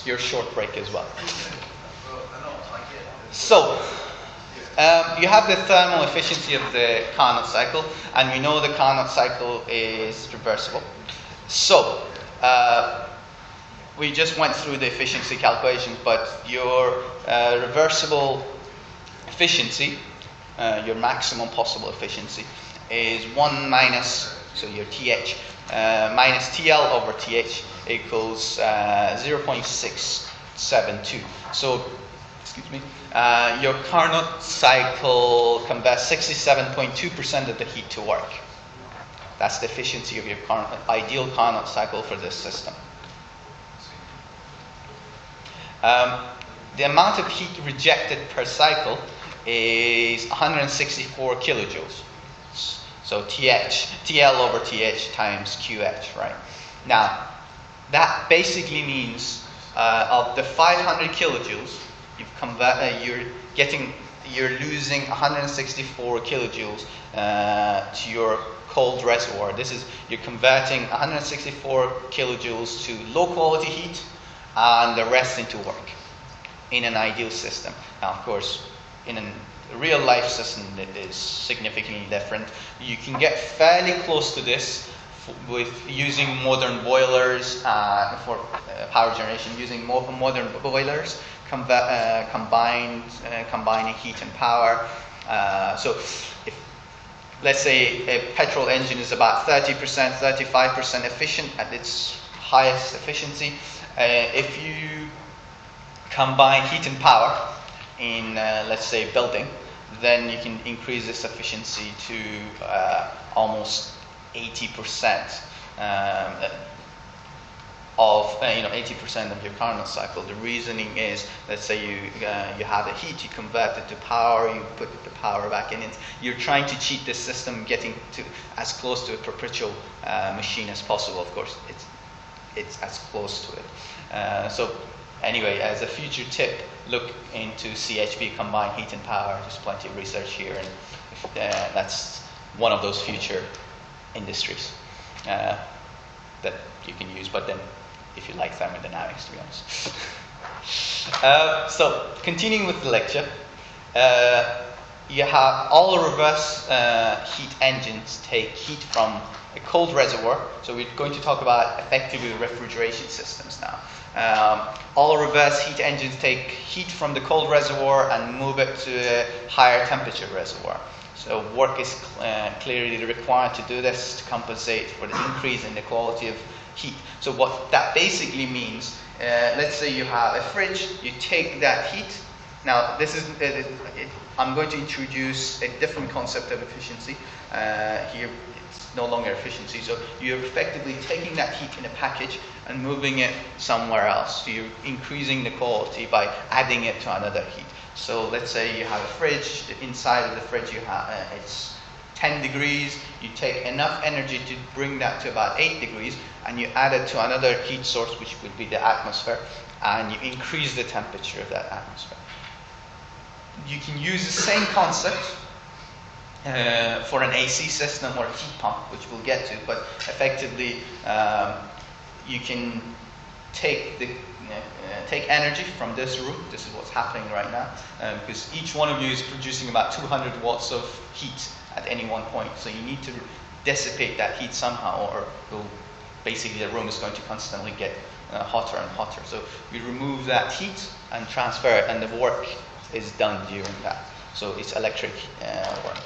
your short break as well. So, you have the thermal efficiency of the Carnot cycle, and we know the Carnot cycle is reversible. So, we just went through the efficiency calculations, but your reversible efficiency, your maximum possible efficiency, is 1 minus, so your TH, minus TL over TH equals 0.672. So, excuse me, your Carnot cycle converts 67.2% of the heat to work. That's the efficiency of your ideal Carnot cycle for this system. The amount of heat rejected per cycle is 164 kilojoules. So TL over TH times QH, right? Now, that basically means of the 500 kilojoules, you're losing 164 kilojoules to your cold reservoir. You're converting 164 kilojoules to low quality heat and the rest into work in an ideal system. Now, of course, in a real life system, it is significantly different. You can get fairly close to this with using modern boilers for power generation, using modern boilers, combining heat and power. So if, let's say, a petrol engine is about 30%, 35% efficient at its highest efficiency. If you combine heat and power in, let's say, building, then you can increase this efficiency to almost 80% of 80% of your Carnot cycle. The reasoning is, let's say you have the heat, you convert it to power, you put the power back in it. You're trying to cheat the system, getting to as close to a perpetual machine as possible. Of course, it's as close to it. So anyway, as a future tip, look into CHP, combined heat and power. There's plenty of research here, and that's one of those future industries that you can use. But then, if you like thermodynamics, to be honest. So, continuing with the lecture, you have all all-reverse heat engines take heat from a cold reservoir. So we're going to talk about effectively refrigeration systems now. All-reverse heat engines take heat from the cold reservoir and move it to a higher temperature reservoir. So work is clearly required to do this to compensate for the increase in the quality of heat. So what that basically means, let's say you have a fridge, you take that heat. Now this is, I'm going to introduce a different concept of efficiency. Here it's no longer efficiency. So you're effectively taking that heat in a package and moving it somewhere else. So you're increasing the quality by adding it to another heat. So let's say you have a fridge. Inside of the fridge you have it's 10 degrees. You take enough energy to bring that to about 8 degrees, and you add it to another heat source, which would be the atmosphere, and you increase the temperature of that atmosphere. You can use the same concept for an AC system or a heat pump, which we'll get to, but effectively you can take energy from this room. This is what's happening right now, because each one of you is producing about 200 watts of heat at any one point. So you need to dissipate that heat somehow, or basically the room is going to constantly get hotter and hotter. So you remove that heat and transfer it, and the work is done during that. So it's electric work.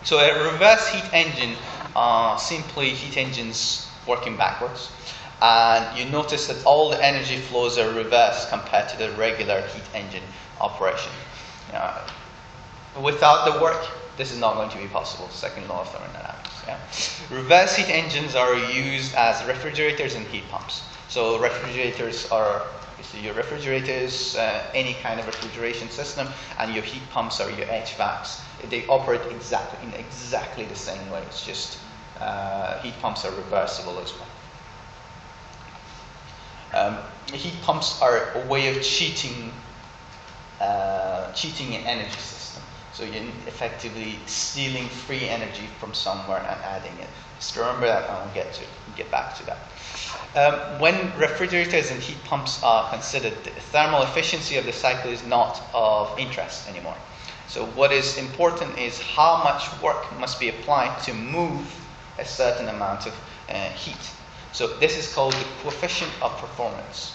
So a reverse heat engine are simply heat engines working backwards. And you notice that all the energy flows are reversed compared to the regular heat engine operation. Without the work, this is not going to be possible. Second law of thermodynamics. Yeah? Reverse heat engines are used as refrigerators and heat pumps. So refrigerators are your refrigerators, any kind of refrigeration system, and your heat pumps are your HVACs. They operate in exactly the same way. It's just heat pumps are reversible as well. Heat pumps are a way of cheating an energy system. So you're effectively stealing free energy from somewhere and adding it. Just remember that, and we'll get back to that. When refrigerators and heat pumps are considered, the thermal efficiency of the cycle is not of interest anymore. So what is important is how much work must be applied to move a certain amount of heat. So this is called the coefficient of performance.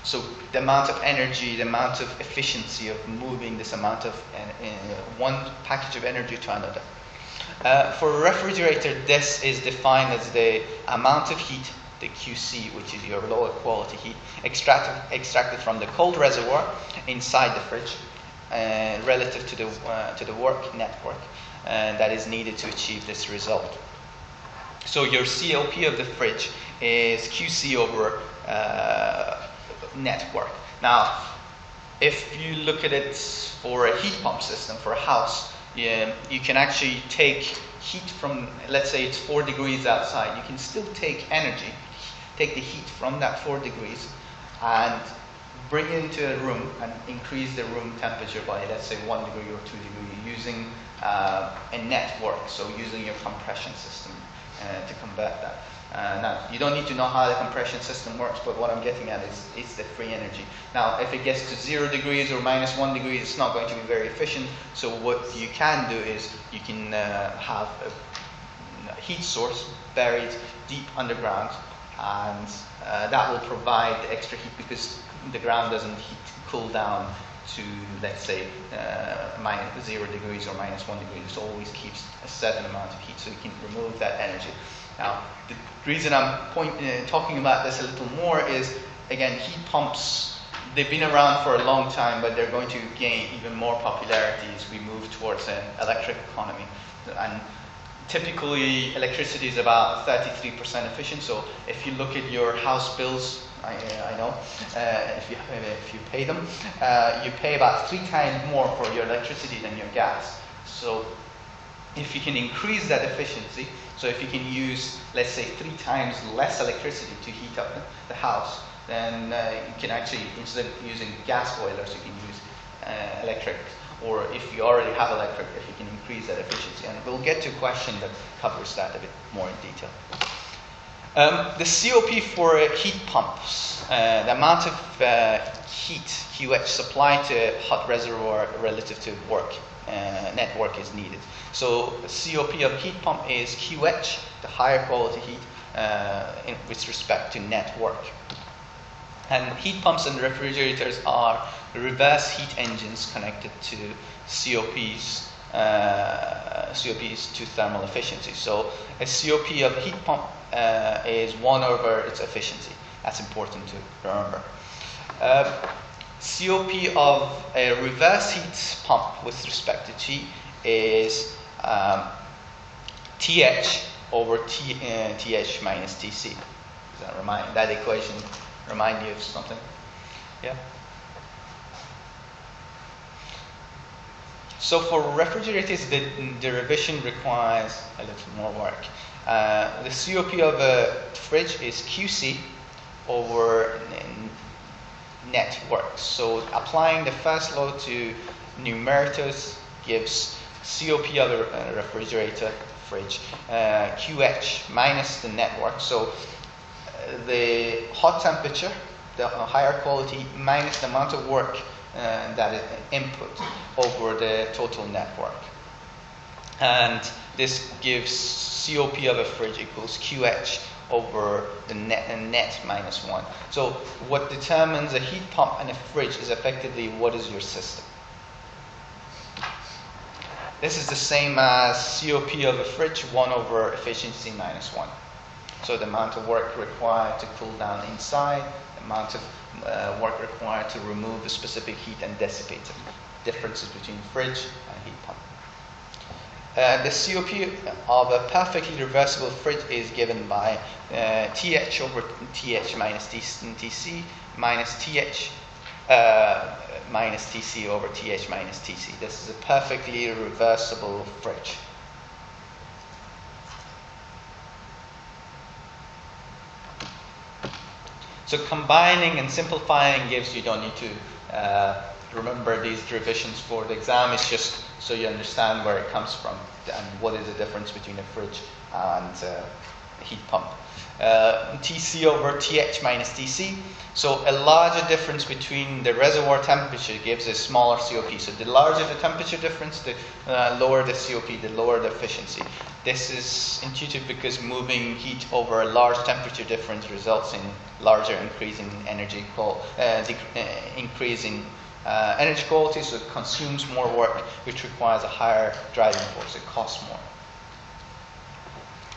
So the amount of energy, the amount of efficiency of moving this amount of one package of energy to another. For a refrigerator, this is defined as the amount of heat, the QC, which is your lower quality heat, extracted from the cold reservoir inside the fridge, relative to the work network that is needed to achieve this result. So your COP of the fridge is QC over network. Now, if you look at it for a heat pump system for a house, you can actually take heat from, let's say it's 4 degrees outside, you can still take the heat from that 4 degrees and bring it into a room and increase the room temperature by, let's say, 1 degree or 2 degrees using a network, so using your compression system to convert that. Now, you don't need to know how the compression system works, but what I'm getting at is it's the free energy. Now, if it gets to 0 degrees or minus 1 degree, it's not going to be very efficient. So what you can do is you can have a heat source buried deep underground, and that will provide the extra heat because the ground doesn't cool down to, let's say, minus 0 degrees or minus 1 degree. It always keeps a certain amount of heat, so you can remove that energy. Now, the reason I'm talking about this a little more is, again, heat pumps, they've been around for a long time, but they're going to gain even more popularity as we move towards an electric economy. And typically, electricity is about 33% efficient, so if you look at your house bills, I know, if you pay them, you pay about 3 times more for your electricity than your gas. So if you can increase that efficiency, so if you can use, let's say, 3 times less electricity to heat up the house, then you can actually, instead of using gas boilers, you can use electric. Or if you already have electric, if you can increase that efficiency. And we'll get to a question that covers that a bit more in detail. The COP for heat pumps, the amount of heat, QH, supplied to a hot reservoir relative to work network is needed. So COP of heat pump is QH, the higher quality heat, with respect to network. And heat pumps and refrigerators are reverse heat engines connected to COPs to thermal efficiency. So a COP of heat pump is 1 over its efficiency. That's important to remember. COP of a reverse heat pump with respect to T is TH over TH minus TC. Does that equation remind you of something? Yeah. So for refrigerators, the derivation requires a little more work. The COP of a fridge is QC over network. So applying the first law to numerators gives COP of a refrigerator, fridge, QH minus the network. So the hot temperature, the higher quality, minus the amount of work that is input over the total network. And this gives COP of a fridge equals QH over the net minus 1. So what determines a heat pump and a fridge is effectively what is your system. This is the same as COP of a fridge, 1 over efficiency minus 1. So the amount of work required to cool down inside, the amount of work required to remove the specific heat and dissipate it. Differences between fridge and heat pump. The COP of a perfectly reversible fridge is given by TH over TH minus TC minus TH minus TC over TH minus TC. This is a perfectly reversible fridge. So combining and simplifying gives you don't need to remember these revisions for the exam. It's just so you understand where it comes from and what is the difference between a fridge and a heat pump. Tc over Th minus Tc. So a larger difference between the reservoir temperature gives a smaller COP. So the larger the temperature difference, the lower the COP, the lower the efficiency. This is intuitive because moving heat over a large temperature difference results in larger increase in energy energy quality, so it consumes more work, which requires a higher driving force. It costs more.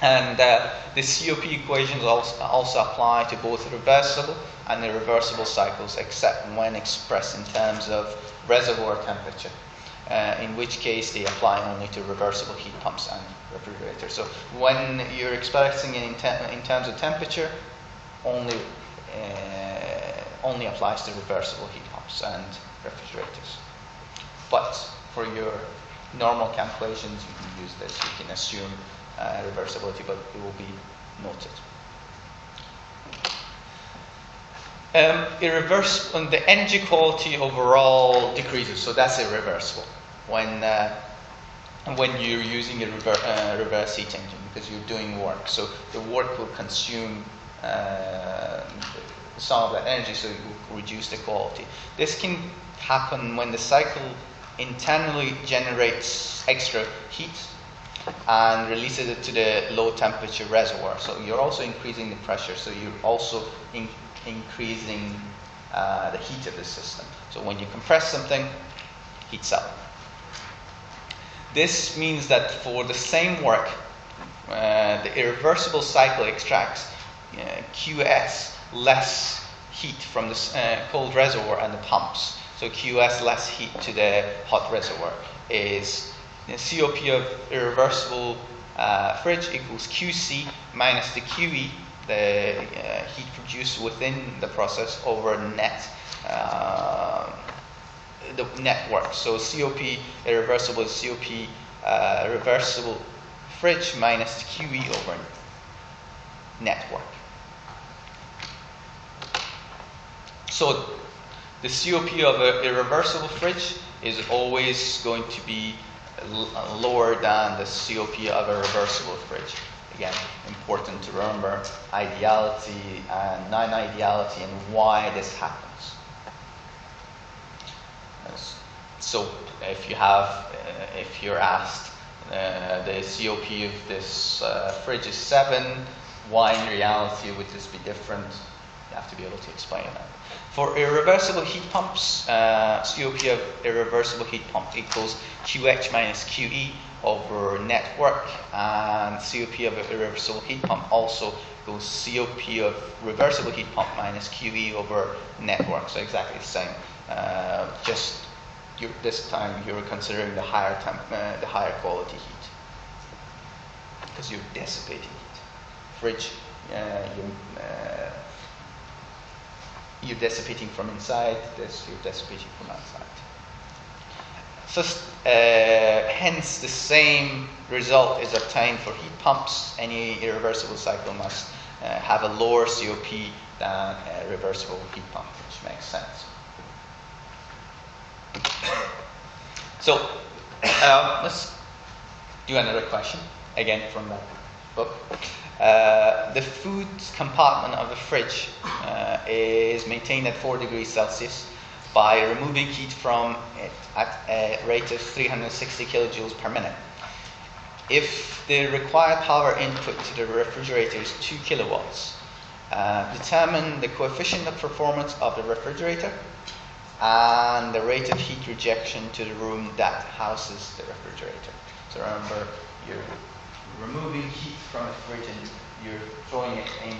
And the COP equations also apply to both reversible and irreversible cycles, except when expressed in terms of reservoir temperature, in which case they apply only to reversible heat pumps and refrigerators. So when you're expressing it in terms of temperature, only applies to reversible heat pumps and refrigerators. But for your normal calculations, you can use this. You can assume reversibility, but it will be noted. Irreversible, the energy quality overall decreases, so that's irreversible when you're using a reverse heat engine, because you're doing work. So the work will consume some of that energy, so it will reduce the quality. This can happen when the cycle internally generates extra heat and releases it to the low temperature reservoir. So you're also increasing the pressure, so you're also increasing the heat of the system. So when you compress something, heats up. This means that for the same work, the irreversible cycle extracts QS less heat from the cold reservoir and the pumps. So QS less heat to the hot reservoir is the COP of irreversible fridge equals QC minus the QE, the heat produced within the process, over the network. So COP irreversible is COP reversible fridge minus QE over network. So the COP of an irreversible fridge is always going to be lower than the COP of a reversible fridge. Again, important to remember ideality and non-ideality and why this happens. So if you're asked the COP of this fridge is 7, why in reality would this be different? You have to be able to explain that. For irreversible heat pumps, COP of irreversible heat pump equals QH minus QE over network, and COP of an irreversible heat pump also equals COP of reversible heat pump minus QE over network. So exactly the same. Just this time you're considering the higher quality heat because you're dissipating heat. Fridge, you're dissipating from inside, this you're dissipating from outside. So, hence the same result is obtained for heat pumps. Any irreversible cycle must have a lower COP than a reversible heat pump, which makes sense. So, let's do another question, again from that book. The food compartment of the fridge is maintained at 4 degrees Celsius by removing heat from it at a rate of 360 kilojoules per minute. If the required power input to the refrigerator is 2 kilowatts, determine the coefficient of performance of the refrigerator and the rate of heat rejection to the room that houses the refrigerator. So remember, you're removing heat from a fridge and you're throwing it in